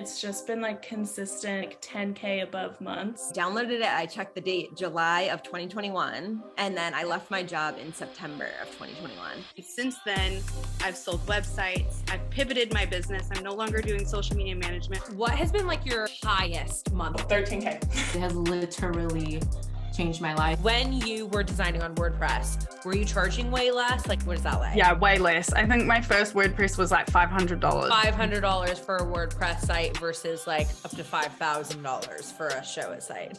It's just been like consistent, like 10K above months. Downloaded it, I checked the date, July of 2021, and then I left my job in September of 2021. Since then, I've sold websites, I've pivoted my business, I'm no longer doing social media management. What has been like your highest month? 13K. It has literally changed my life. When you were designing on WordPress, were you charging way less? Like, what is that like? Yeah, way less. I think my first WordPress was like $500. $500 for a WordPress site versus like up to $5,000 for a Showit site.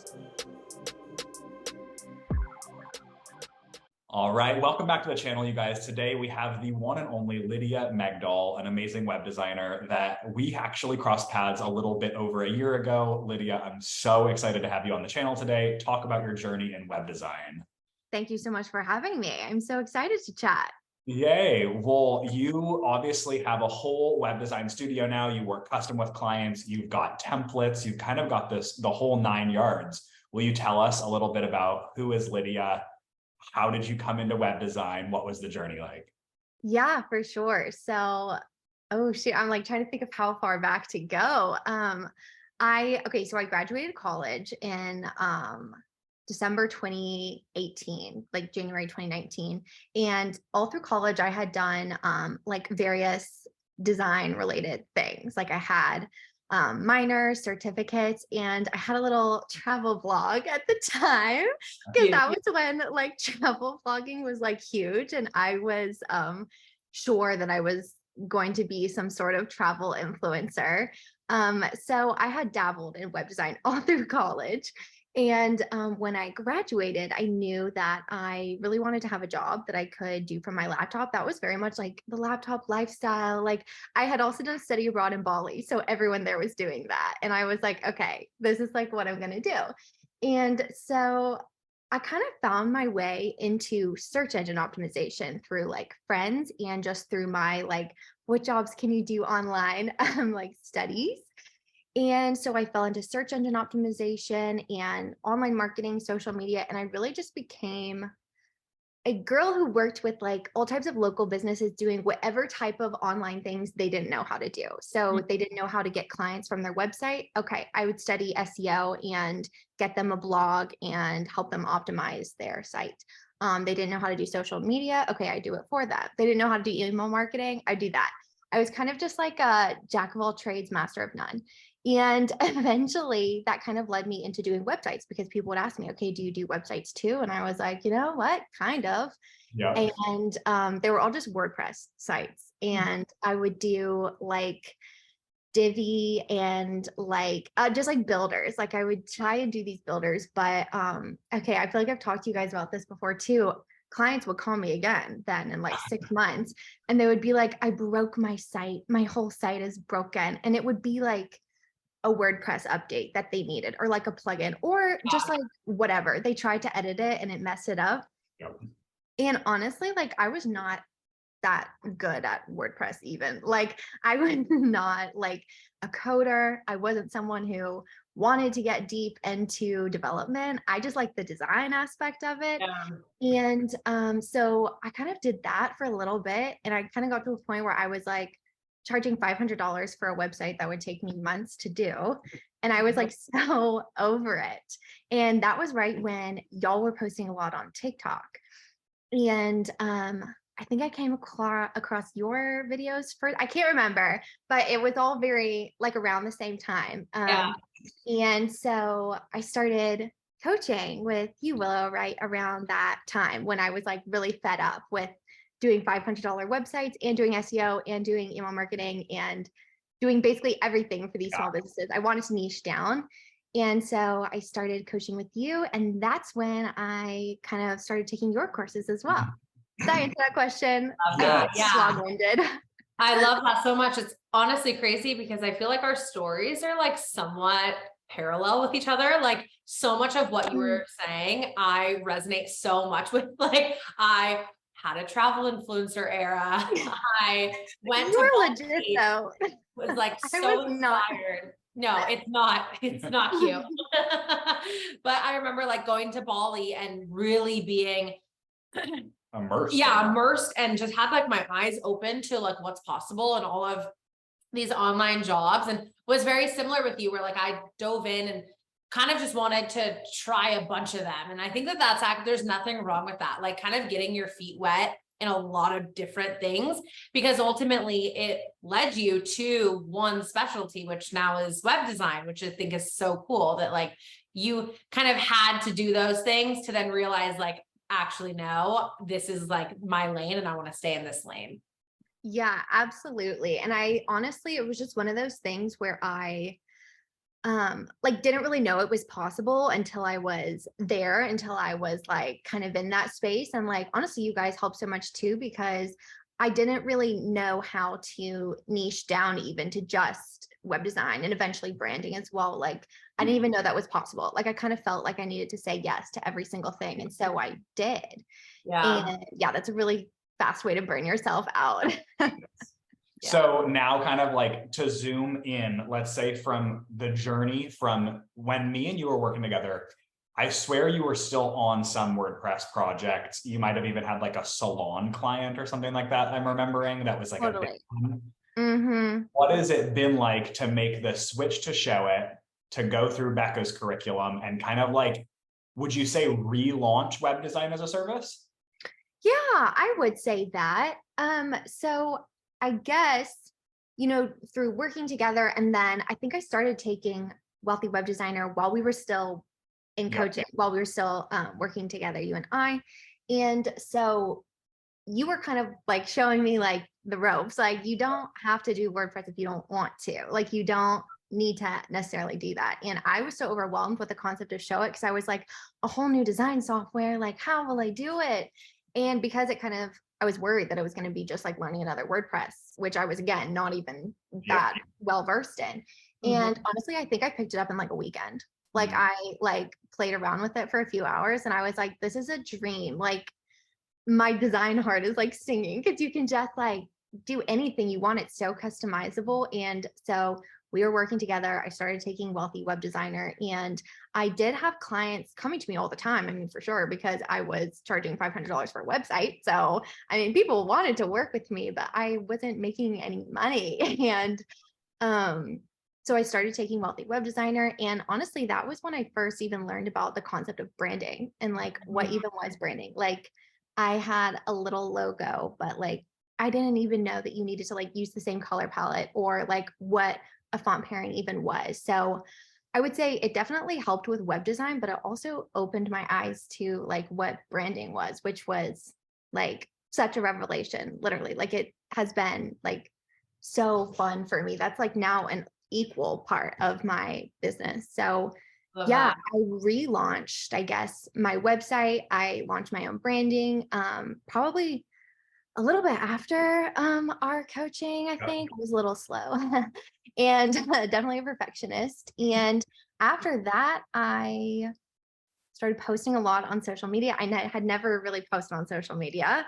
All right, welcome back to the channel, you guys. Today we have the one and only Lydia Megdal, an amazing web designer that we actually crossed paths a little bit over a year ago. Lydia, I'm so excited to have you on the channel today. Talk about your journey in web design. Thank you so much for having me. I'm so excited to chat. Yay. Well, you obviously have a whole web design studio now. You work custom with clients. You've got templates. You've kind of got the whole 9 yards. Will you tell us a little bit about who is Lydia? How did you come into web design? What was the journey like? Yeah, for sure. So, oh shoot, I'm like trying to think of how far back to go. So I graduated college in December 2018, like January 2019. And all through college, I had done like various design related things. Like I had minors, certificates, and I had a little travel blog at the time because that was when like travel blogging was like huge, and I was sure that I was going to be some sort of travel influencer. So I had dabbled in web design all through college. And when I graduated, I knew that I really wanted to have a job that I could do from my laptop. That was very much like the laptop lifestyle. Like I had also done a study abroad in Bali, so everyone there was doing that. And I was like, okay, this is like what I'm going to do. And so I kind of found my way into search engine optimization through like friends and just through my like, what jobs can you do online, like studies. And so I fell into search engine optimization and online marketing, social media, and I really just became a girl who worked with like all types of local businesses doing whatever type of online things they didn't know how to do. So they didn't know how to get clients from their website. Okay, I would study SEO and get them a blog and help them optimize their site. They didn't know how to do social media. Okay, I do it for them. They didn't know how to do email marketing. I do that. I was kind of just like a jack of all trades, master of none. And eventually that kind of led me into doing websites because people would ask me, okay, do you do websites too? And I was like, you know what, kind of. Yeah. And they were all just WordPress sites. And I would do like Divi and like just like builders. Like I would try and do these builders, but okay, I feel like I've talked to you guys about this before too. Clients would call me again then in like 6 months, and they would be like, I broke my site. My whole site is broken. And it would be like a WordPress update that they needed, or like a plugin, or just like whatever. They tried to edit it and it messed it up. Yep. And honestly, like I was not that good at WordPress even. Like I was not like a coder. I wasn't someone who wanted to get deep into development. I just like the design aspect of it. Yeah. And so I kind of did that for a little bit, and I kind of got to a point where I was like charging $500 for a website that would take me months to do. And I was like so over it. And that was right when y'all were posting a lot on TikTok. And I think I came across your videos first. I can't remember, but it was all very like around the same time. And so I started coaching with you, Willow, right around that time when I was like really fed up with doing $500 websites and doing SEO and doing email marketing and doing basically everything for these small businesses. I wanted to niche down. And so I started coaching with you. And that's when I kind of started taking your courses as well. Did I answer that question? Yeah. Long-winded. I love that so much. It's honestly crazy because I feel like our stories are like somewhat parallel with each other. Like so much of what you were saying, I resonate so much with. Like I had a travel influencer era. I went to Bali, legit though. Was like so inspired. No, it's not cute. But I remember like going to Bali and really being immersed. Yeah, immersed, and just had like my eyes open to like what's possible and all of these online jobs, and was very similar with you, where like I dove in and kind of just wanted to try a bunch of them. And I think that there's nothing wrong with that. Like kind of getting your feet wet in a lot of different things, because ultimately it led you to one specialty, which now is web design, which I think is so cool that like you kind of had to do those things to then realize like, actually, no, this is like my lane and I want to stay in this lane. Yeah, absolutely. And I honestly, it was just one of those things where I like didn't really know it was possible until I was there, until I was like kind of in that space. And like honestly, you guys helped so much too, because I didn't really know how to niche down even to just web design and eventually branding as well. Like I didn't even know that was possible. Like I kind of felt like I needed to say yes to every single thing. And so I did. Yeah. And yeah, that's a really fast way to burn yourself out. So now kind of like to zoom in, let's say from the journey from when me and you were working together, I swear you were still on some WordPress projects. You might have even had like a salon client or something like that. I'm remembering that was like a big one. Mm-hmm. What has it been like to make the switch to Showit, to go through Becca's curriculum and kind of like, would you say relaunch web design as a service? Yeah, I would say that. So I guess, you know, through working together, and then I think I started taking Wealthy Web Designer while we were still in coaching, while we were still working together, you and I. And so you were kind of like showing me like the ropes, like you don't have to do WordPress if you don't want to, like you don't need to necessarily do that. And I was so overwhelmed with the concept of Showit because I was like, a whole new design software, like how will I do it? And because it kind of, I was worried that it was going to be just like learning another WordPress, which I was, again, not even that well versed in. And honestly, I think I picked it up in like a weekend. Like I like played around with it for a few hours and I was like, this is a dream. Like my design heart is like singing because you can just like do anything you want. It's so customizable. And so we were working together. I started taking Wealthy Web Designer and I did have clients coming to me all the time. I mean, for sure, because I was charging $500 for a website. So, I mean, people wanted to work with me, but I wasn't making any money. And so I started taking Wealthy Web Designer. And honestly, that was when I first even learned about the concept of branding and like what even was branding. Like I had a little logo, but like I didn't even know that you needed to like use the same color palette or like what a font pairing even was. So I would say it definitely helped with web design, but it also opened my eyes to like what branding was, which was like such a revelation, literally. Like it has been like so fun for me. That's like now an equal part of my business. So yeah, I relaunched, I guess, my website. I launched my own branding, probably a little bit after our coaching. I think I was a little slow and definitely a perfectionist. And after that, I started posting a lot on social media. I had never really posted on social media.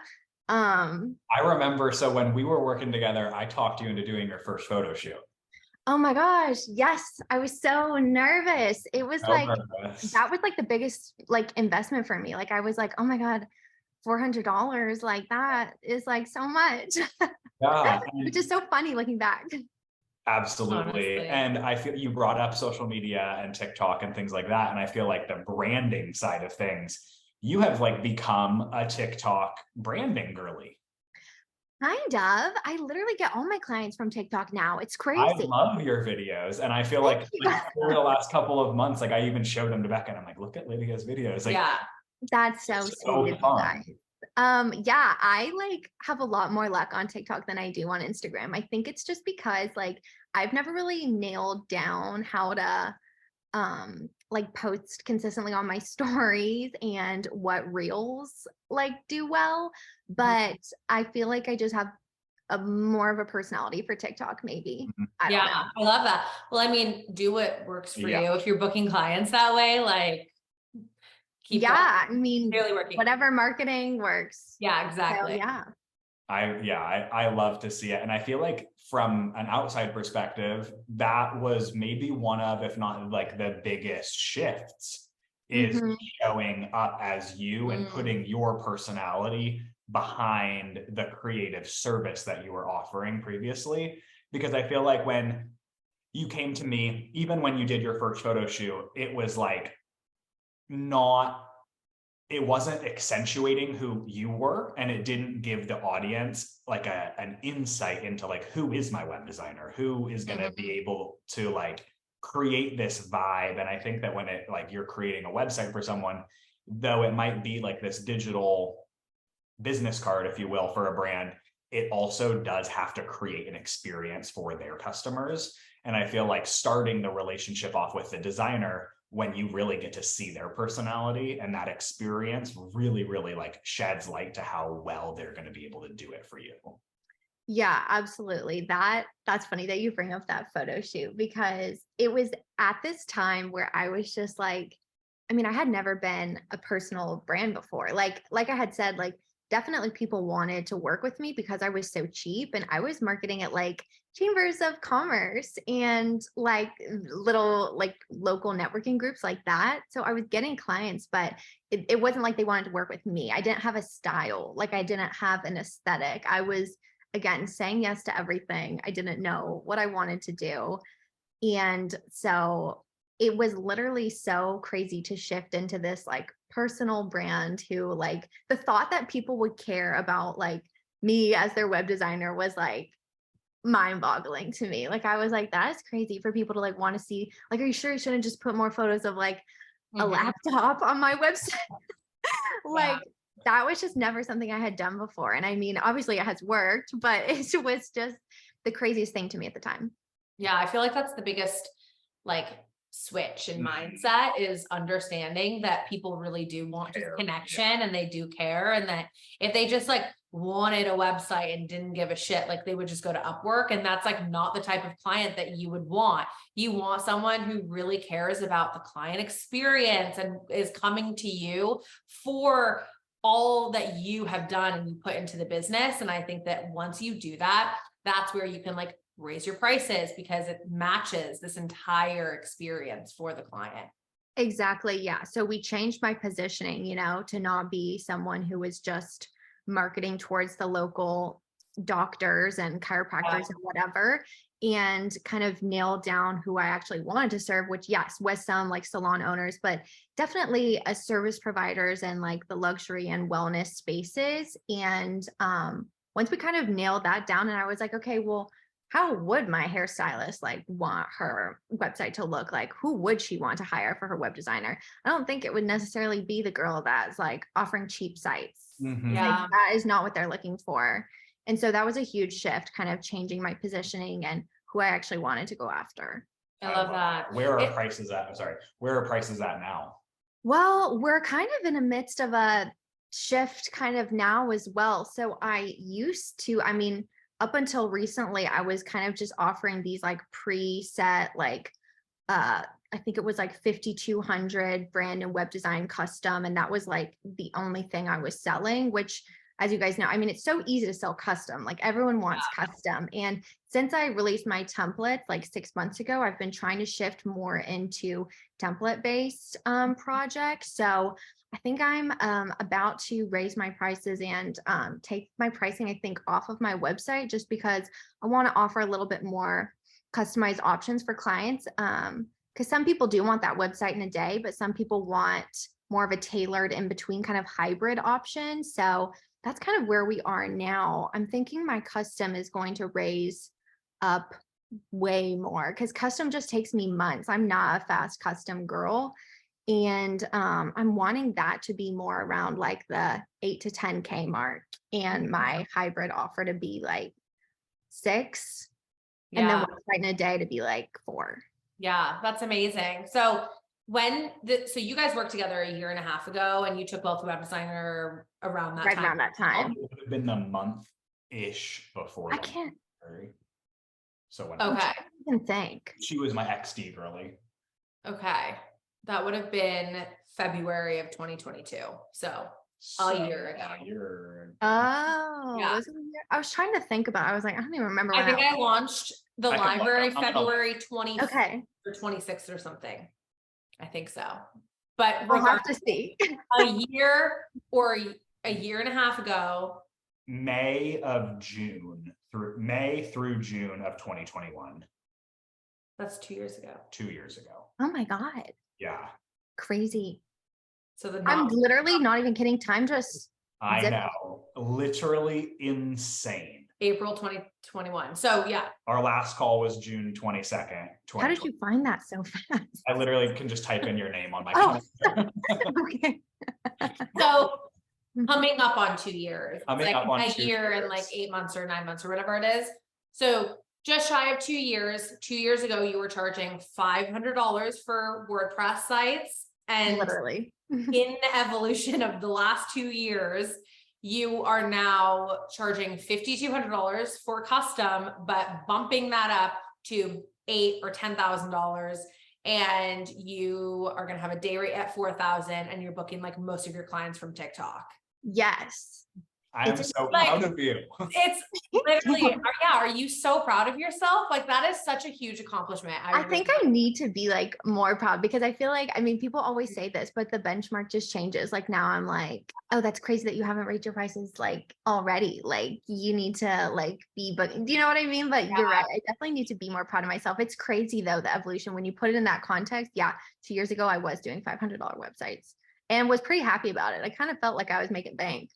I remember, so when we were working together, I talked you into doing your first photo shoot. Oh my gosh. Yes. I was so nervous. It was that was like the biggest like investment for me. Like I was like, oh my God, $400, like that is like so much. Yeah. Which is so funny looking back. Absolutely. Honestly. And I feel you brought up social media and TikTok and things like that. And I feel like the branding side of things, you have like become a TikTok branding girly. Kind of. I literally get all my clients from TikTok now. It's crazy. I love your videos. And I feel like over the last couple of months, like I even showed them to Becca and I'm like, look at Lydia's videos. Like, yeah, that's so sweet of you guys. Yeah, I like have a lot more luck on TikTok than I do on Instagram. I think it's just because like I've never really nailed down how to like post consistently on my stories and what reels like do well, but I feel like I just have a more of a personality for TikTok maybe. I don't know. I love that. Well, I mean, do what works for you. If you're booking clients that way, like keep I mean, really working. Whatever marketing works. Yeah, exactly. So, I love to see it. And I feel like from an outside perspective, that was maybe one of, if not like the biggest shifts is showing up as you and putting your personality behind the creative service that you were offering previously. Because I feel like when you came to me, even when you did your first photo shoot, it was like it wasn't accentuating who you were, and it didn't give the audience like an insight into like, who is my web designer? Who is going to be able to like create this vibe? And I think that when it like you're creating a website for someone, though it might be like this digital business card, if you will, for a brand, it also does have to create an experience for their customers. And I feel like starting the relationship off with the designer, when you really get to see their personality and that experience, really, really like sheds light to how well they're going to be able to do it for you. Yeah, absolutely. That's funny that you bring up that photo shoot, because it was at this time where I was just like, I mean, I had never been a personal brand before. Like I had said, like definitely people wanted to work with me because I was so cheap, and I was marketing at like chambers of commerce and like little like local networking groups like that. So I was getting clients, but it wasn't like they wanted to work with me. I didn't have a style. Like I didn't have an aesthetic. I was, again, saying yes to everything. I didn't know what I wanted to do. And so it was literally so crazy to shift into this like personal brand who, like, the thought that people would care about like me as their web designer was like mind-boggling to me. Like I was like, that is crazy for people to like want to see, like, are you sure you shouldn't just put more photos of like a laptop on my website? Like that was just never something I had done before. And I mean, obviously it has worked, but it was just the craziest thing to me at the time. Yeah, I feel like that's the biggest like switch in mindset, is understanding that people really do want just connection and they do care, and that if they just like wanted a website and didn't give a shit, like they would just go to Upwork. And that's like not the type of client that you would want. You want someone who really cares about the client experience and is coming to you for all that you have done and you put into the business. And I think that once you do that, that's where you can like raise your prices, because it matches this entire experience for the client. Exactly. Yeah. So we changed my positioning, to not be someone who was just marketing towards the local doctors and chiropractors and whatever, and kind of nailed down who I actually wanted to serve, which yes, was some like salon owners, but definitely a service providers and like the luxury and wellness spaces. And once we kind of nailed that down, and I was like, okay, well, how would my hairstylist like want her website to look like? Who would she want to hire for her web designer? I don't think it would necessarily be the girl that's like offering cheap sites. Like, that is not what they're looking for. And so that was a huge shift, kind of changing my positioning and who I actually wanted to go after. I love that. Where are prices at? I'm sorry. Where are prices at now? Well, we're kind of in the midst of a shift kind of now as well. So I used to, I mean, up until recently, I was kind of just offering these like preset, like, I think it was like 5,200 brand and web design custom. And that was like the only thing I was selling, which, as you guys know, I mean, it's so easy to sell custom. Like everyone wants custom. And since I released my templates like 6 months ago, I've been trying to shift more into template-based projects. So I think I'm about to raise my prices and take my pricing, I think, off of my website, just because I want to offer a little bit more customized options for clients. Because some people do want that website in a day, but some people want more of a tailored in between kind of hybrid option. So that's kind of where we are now. I'm thinking my custom is going to raise up way more, because custom just takes me months. I'm not a fast custom girl. And I'm wanting that to be more around like the 8 to 10K mark, and my hybrid offer to be like 6, and then website in a day to be like 4. Yeah, that's amazing. So so you guys worked together a year and a half ago, and you took both web designer around that time. Around that time. It would have been the month-ish before. I can't. So when Okay. I can think. She was my XD girly. Okay. That would have been February of 2022. So a year ago. Oh, yeah. I was trying to think about it. I was like, I don't even remember. I think I launched the library February 20th or 26th or something. I think so. But we'll have to see. a year a year and a half ago. May through June of 2021. That's 2 years ago. 2 years ago. Oh my God. Yeah. Crazy. So I'm literally not even kidding. Time just I zipped. know. Literally insane. April 2021. So yeah. Our last call was June 22nd. How did you find that so fast? I literally can just type in your name on my Oh. calendar. Okay. So coming up on 2 years. Coming like up on a 2 year years. and like 8 months or 9 months or whatever it is. So just shy of 2 years. 2 years ago, you were charging $500 for WordPress sites. And Literally. in the evolution of the last 2 years, you are now charging $5,200 for custom, but bumping that up to $8,000 or $10,000. And you are going to have a day rate at 4,000, and you're booking like most of your clients from TikTok. Yes. I am It's so like- proud of you. It's literally, are you so proud of yourself? Like that is such a huge accomplishment. I think I need to be like more proud because I feel like, I mean, people always say this, but the benchmark just changes. Like now I'm like, oh, that's crazy that you haven't raised your prices like already. Like you need to like be, but do you know what I mean? But you're right. I definitely need to be more proud of myself. It's crazy though, the evolution, when you put it in that context. Yeah. 2 years ago, I was doing $500 websites and was pretty happy about it. I kind of felt like I was making bank.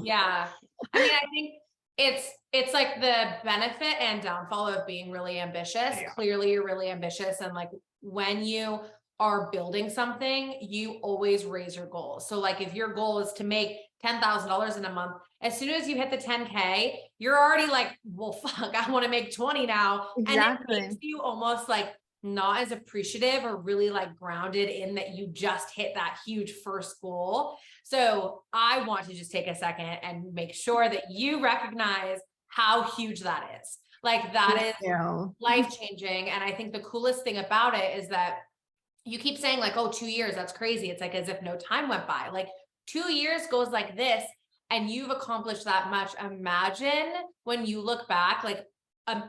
Yeah. I mean, I think it's like the benefit and downfall of being really ambitious. Yeah. Clearly you're really ambitious, and like when you are building something, you always raise your goals. So like if your goal is to make $10,000 in a month, as soon as you hit the 10K, you're already like, well, fuck, I want to make 20 now. Exactly. And it makes you almost like not as appreciative or really like grounded in that you just hit that huge first goal. So I want to just take a second and make sure that you recognize how huge that is. Like that is life-changing. And I think the coolest thing about it is that you keep saying like, oh, 2 years, that's crazy. It's like as if no time went by. Like 2 years goes like this and you've accomplished that much. Imagine when you look back, like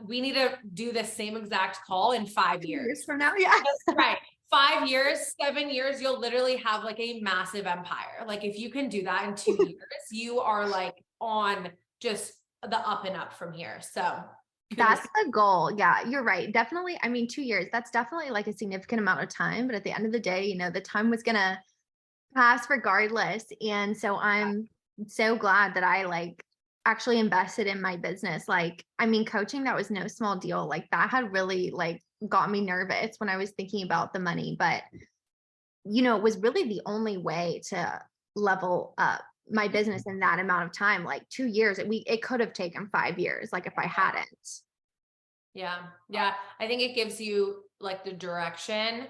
we need to do the same exact call in 5 years from now. Yeah. That's right. 5 years, 7 years, you'll literally have like a massive empire. Like if you can do that in 2 years, you are like on just the up and up from here. So that's the goal. Yeah, you're right. Definitely. I mean, 2 years, that's definitely like a significant amount of time. But at the end of the day, you know, the time was going to pass regardless. And so I'm so glad that I like actually invested in my business. Like, I mean, coaching, that was no small deal. Like that had really like got me nervous when I was thinking about the money, but you know, it was really the only way to level up my business in that amount of time. Like 2 years, it could have taken 5 years. Like if I hadn't. Yeah. I think it gives you like the direction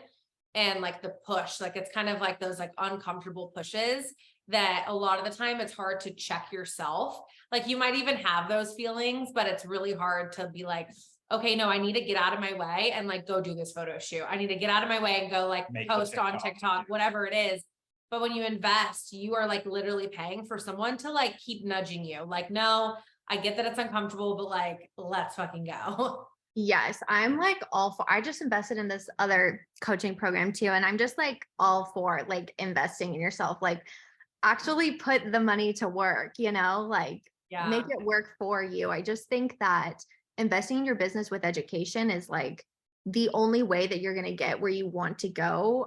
and like the push. Like it's kind of like those like uncomfortable pushes that a lot of the time it's hard to check yourself. Like you might even have those feelings, but it's really hard to be like, okay, no, I need to get out of my way and like go do this photo shoot. I need to get out of my way and go like post on TikTok, whatever it is. But when you invest, you are like literally paying for someone to like keep nudging you. Like, no, I get that it's uncomfortable, but like, let's fucking go. Yes, I'm like all for, I just invested in this other coaching program too. And I'm just like all for like investing in yourself, like actually put the money to work, you know, like make it work for you. I just think that investing in your business with education is like the only way that you're going to get where you want to go,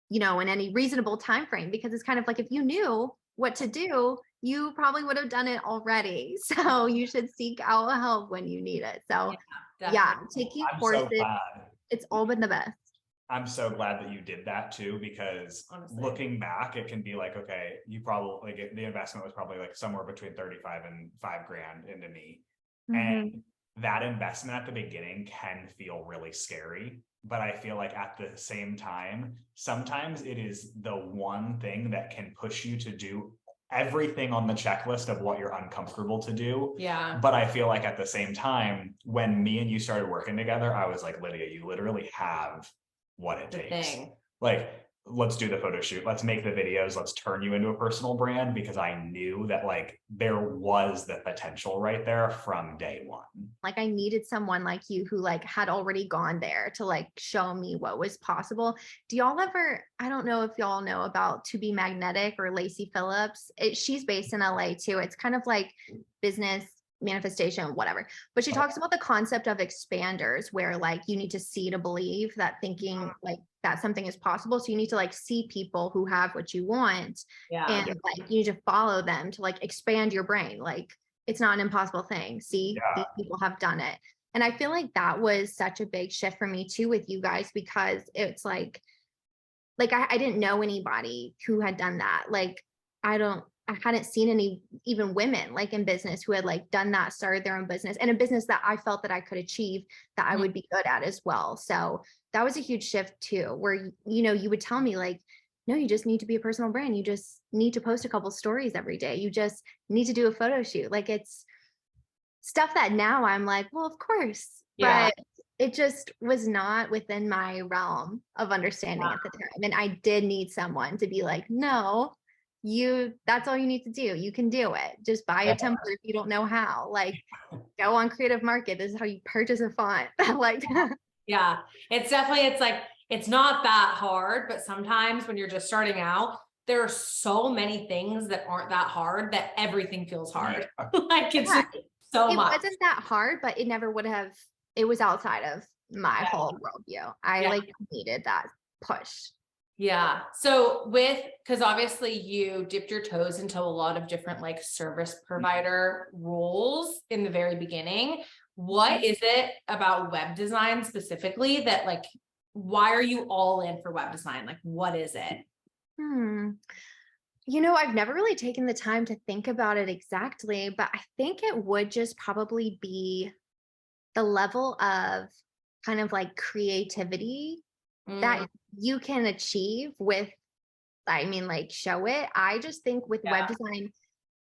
you know, in any reasonable time frame, because it's kind of like if you knew what to do, you probably would have done it already. So you should seek out help when you need it. So taking courses, it's all been the best. I'm so glad that you did that too, because honestly, looking back, it can be like, okay, you probably like the investment was probably like somewhere between 35 and $5,000 into me. Mm-hmm. And that investment at the beginning can feel really scary, but I feel like at the same time, sometimes it is the one thing that can push you to do everything on the checklist of what you're uncomfortable to do. Yeah. But I feel like at the same time, when me and you started working together, I was like, Lydia, you literally have what it takes. Like, let's do the photo shoot. Let's make the videos. Let's turn you into a personal brand, because I knew that like there was the potential right there from day one. Like I needed someone like you who like had already gone there to like show me what was possible. Do y'all ever, I don't know if y'all know about To Be Magnetic or Lacey Phillips. She's based in LA too. It's kind of like business manifestation, whatever. But she talks about the concept of expanders, where like you need to see to believe, that thinking like that something is possible. So you need to like see people who have what you want, and like you need to follow them to like expand your brain. Like it's not an impossible thing. See, these people have done it. And I feel like that was such a big shift for me too with you guys, because it's like I didn't know anybody who had done that. Like I hadn't seen any even women like in business who had like done that, started their own business, and a business that I felt that I could achieve, that I would be good at as well. So that was a huge shift too, where, you know, you would tell me like, no, you just need to be a personal brand. You just need to post a couple stories every day. You just need to do a photo shoot. Like it's stuff that now I'm like, well, of course, but it just was not within my realm of understanding at the time. And I did need someone to be like, no, that's all you need to do. You can do it. Just buy a template if you don't know how. Like go on Creative Market. This is how you purchase a font. Like yeah, it's definitely, it's like, it's not that hard, but sometimes when you're just starting out, there are so many things that aren't that hard that everything feels hard. Like it's just so much. It wasn't that hard, but it never would have, it was outside of my whole worldview. I like needed that push. Yeah. So because obviously you dipped your toes into a lot of different like service provider roles in the very beginning. What is it about web design specifically that like, why are you all in for web design? Like, what is it? You know, I've never really taken the time to think about it exactly, but I think it would just probably be the level of kind of like creativity that you can achieve with, I mean, like Showit. I just think with web design,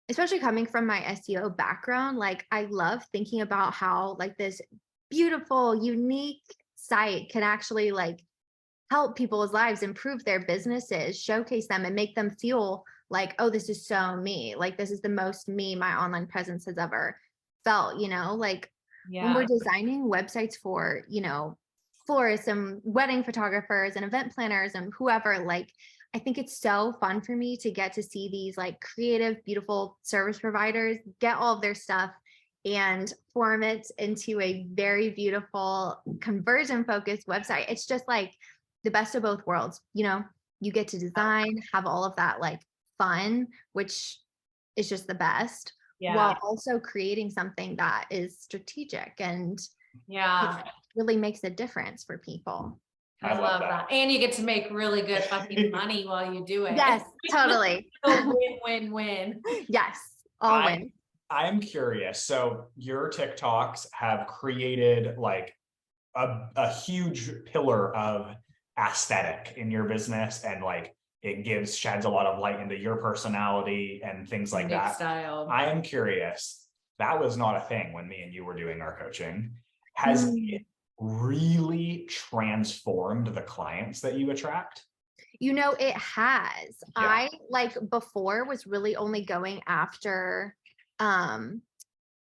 especially coming from my SEO background, like I love thinking about how like this beautiful, unique site can actually like help people's lives, improve their businesses, showcase them, and make them feel like, oh, this is so me. Like this is the most me my online presence has ever felt, you know, like when we're designing websites for, you know, florists and wedding photographers and event planners and whoever, like, I think it's so fun for me to get to see these like creative, beautiful service providers get all of their stuff and form it into a very beautiful conversion focused website. It's just like the best of both worlds. You know, you get to design, have all of that like fun, which is just the best, while also creating something that is strategic and really makes a difference for people. I love that. And you get to make really good fucking money while you do it. Yes, totally. Win. Yes, all win. I'm curious. So your TikToks have created like a huge pillar of aesthetic in your business, and like it sheds a lot of light into your personality and things like that. Style. I am curious. That was not a thing when me and you were doing our coaching. Has it really transformed the clients that you attract? You know, it has. I like before was really only going after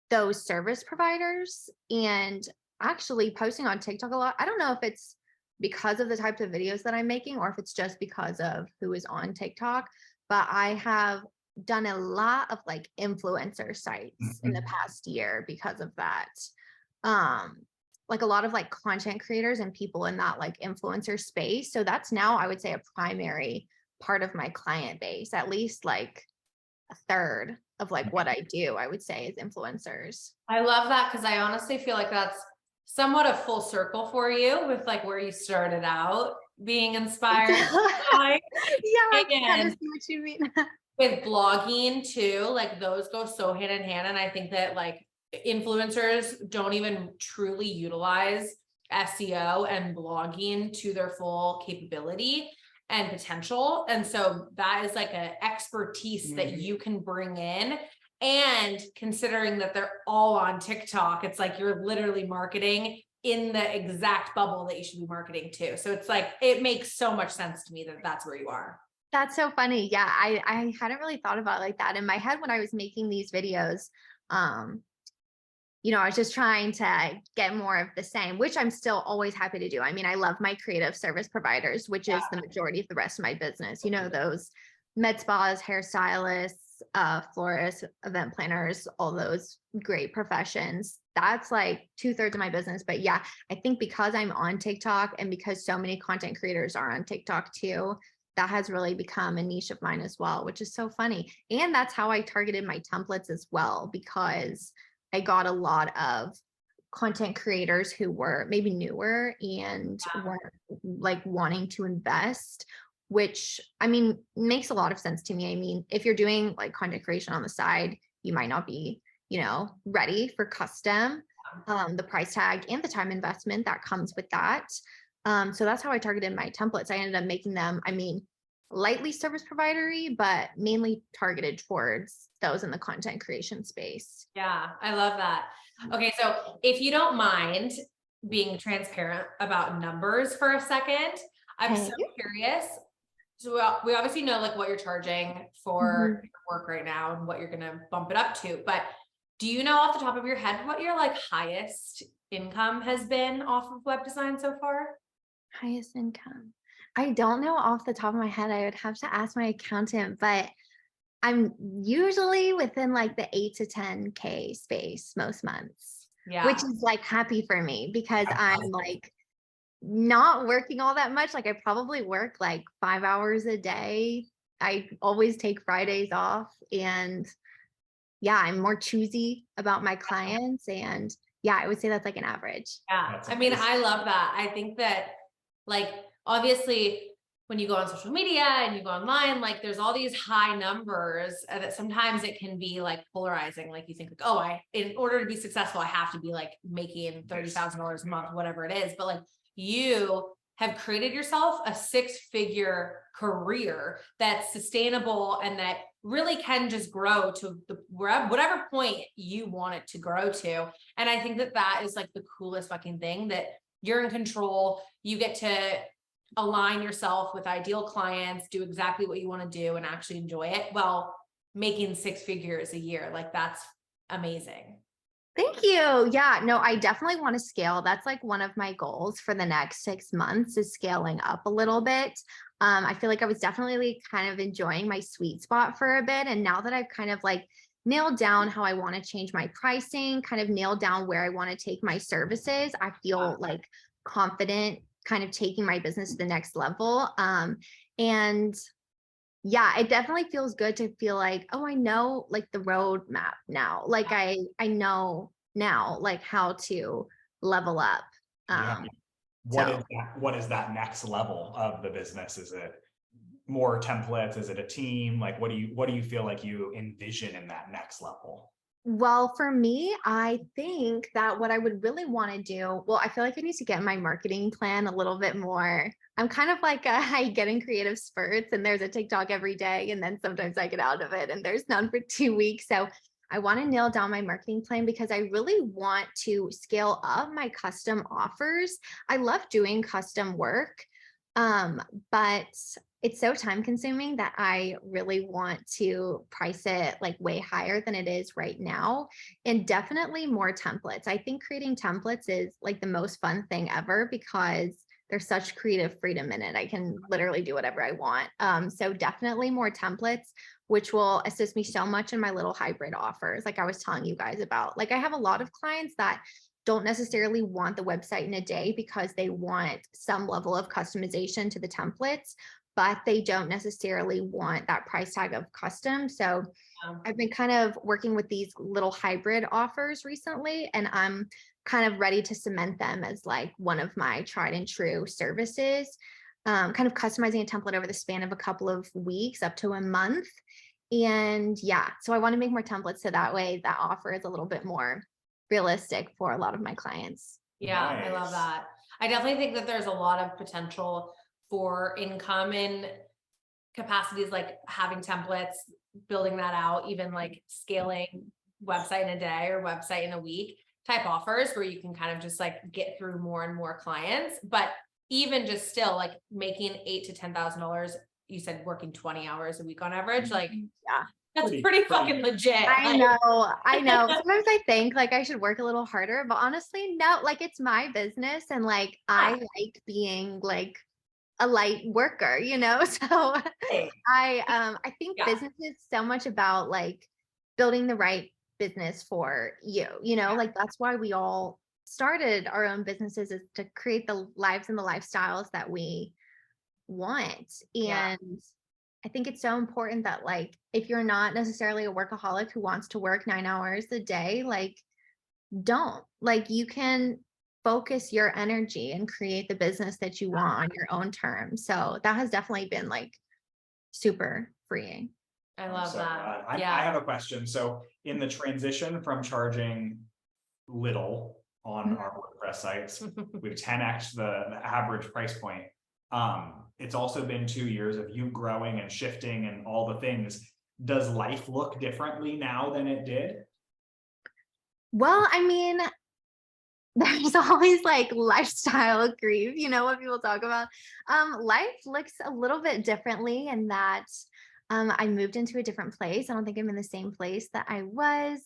those service providers and actually posting on TikTok a lot. I don't know if it's because of the types of videos that I'm making or if it's just because of who is on TikTok, but I have done a lot of like influencer sites in the past year because of that. Like a lot of like content creators and people in that like influencer space. So that's now, I would say, a primary part of my client base, at least like a third of like what I do, I would say, is influencers. I love that because I honestly feel like that's somewhat a full circle for you with like where you started out being inspired. I kind of see what you mean. With blogging too, like those go so hand in hand. And I think that like influencers don't even truly utilize SEO and blogging to their full capability and potential. And so that is like an expertise that you can bring in. And considering that they're all on TikTok, it's like you're literally marketing in the exact bubble that you should be marketing to. So it's like, it makes so much sense to me that that's where you are. That's so funny. Yeah, I hadn't really thought about it like that. In my head when I was making these videos, you know, I was just trying to get more of the same, which I'm still always happy to do. I mean, I love my creative service providers, which is the majority of the rest of my business. You know, those med spas, hairstylists, florists, event planners, all those great professions. That's like 2/3 of my business. But yeah, I think because I'm on TikTok and because so many content creators are on TikTok too, that has really become a niche of mine as well, which is so funny. And that's how I targeted my templates as well, because I got a lot of content creators who were maybe newer and weren't like wanting to invest, which I mean makes a lot of sense to me. I mean, if you're doing like content creation on the side, you might not be, ready for custom, the price tag and the time investment that comes with that. So that's how I targeted my templates. I ended up making them, I mean, lightly service providery, but mainly targeted towards those in the content creation space. Yeah, I love that. Okay, so if you don't mind being transparent about numbers for a second, I'm so curious. So we obviously know like what you're charging for your work right now and what you're going to bump it up to, but do you know off the top of your head what your like highest income has been off of web design so far? Highest income. I don't know off the top of my head. I would have to ask my accountant, but I'm usually within like the 8 to 10K space most months, which is like happy for me because I'm like not working all that much. Like I probably work like 5 hours a day. I always take Fridays off, and yeah, I'm more choosy about my clients, and yeah, I would say that's like an average. Yeah. I mean, I love that. I think that like, obviously when you go on social media and you go online, like there's all these high numbers that sometimes it can be like polarizing. Like you think like, oh, in order to be successful, I have to be like making $30,000 a month, whatever it is. But like you have created yourself a 6-figure career that's sustainable and that really can just grow to whatever point you want it to grow to. And I think that that is like the coolest fucking thing, that you're in control. You get to align yourself with ideal clients, do exactly what you want to do and actually enjoy it while making 6 figures a year. Like that's amazing. Thank you. Yeah, no, I definitely want to scale. That's like one of my goals for the next 6 months is scaling up a little bit. I feel like I was definitely kind of enjoying my sweet spot for a bit. And now that I've kind of like nailed down how I want to change my pricing, kind of nailed down where I want to take my services, I feel like confident kind of taking my business to the next level. And yeah, it definitely feels good to feel like, oh, I know like the roadmap now. Like I know now like how to level up. What is that next level of the business? Is it more templates? Is it a team? Like what do you feel like you envision in that next level? Well, for me, I think that what I would really want to do, well, I feel like I need to get my marketing plan a little bit more. I'm kind of like I get in creative spurts and there's a TikTok every day, and then sometimes I get out of it and there's none for 2 weeks. So I want to nail down my marketing plan because I really want to scale up my custom offers. I love doing custom work, but it's so time consuming that I really want to price it like way higher than it is right now, and definitely more templates. I think creating templates is like the most fun thing ever because there's such creative freedom in it. I can literally do whatever I want. So definitely more templates, which will assist me so much in my little hybrid offers. Like I was telling you guys about, like I have a lot of clients that don't necessarily want the website in a day because they want some level of customization to the templates, but they don't necessarily want that price tag of custom. So I've been kind of working with these little hybrid offers recently, and I'm kind of ready to cement them as like one of my tried and true services, kind of customizing a template over the span of a couple of weeks up to a month. And yeah, so I want to make more templates so that way that offer is a little bit more realistic for a lot of my clients. Yeah, nice. I love that. I definitely think that there's a lot of potential for income in capacities like having templates, building that out, even like scaling website in a day or website in a week type offers where you can kind of just like get through more and more clients. But even just still like making $8,000 to $10,000, you said working 20 hours a week on average, like yeah, that's pretty fucking legit. I know. Sometimes I think like I should work a little harder, but honestly, no, like it's my business and like I like being like a light worker, you know? So I think Yeah. business is so much about like building the right business for you, you know, like that's why we all started our own businesses, is to create the lives and the lifestyles that we want. Yeah. And I think it's so important that like if you're not necessarily a workaholic who wants to work 9 hours a day, like don't, like you can focus your energy and create the business that you want on your own terms. So that has definitely been like super freeing. I I'm love so that. glad. I have a question. So in the transition from charging little on our WordPress sites, we've 10x the average price point. It's also been 2 years of you growing and shifting and all the things. Does life look differently now than it did? Well, I mean, there's always like lifestyle grief, you know, what people talk about. Life looks a little bit differently in that I moved into a different place. I don't think I'm in the same place that I was.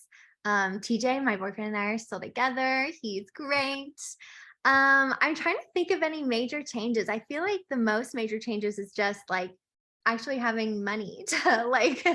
TJ, my boyfriend, and I are still together. He's great. I'm trying to think of any major changes. I feel like the most major changes is just like actually having money to like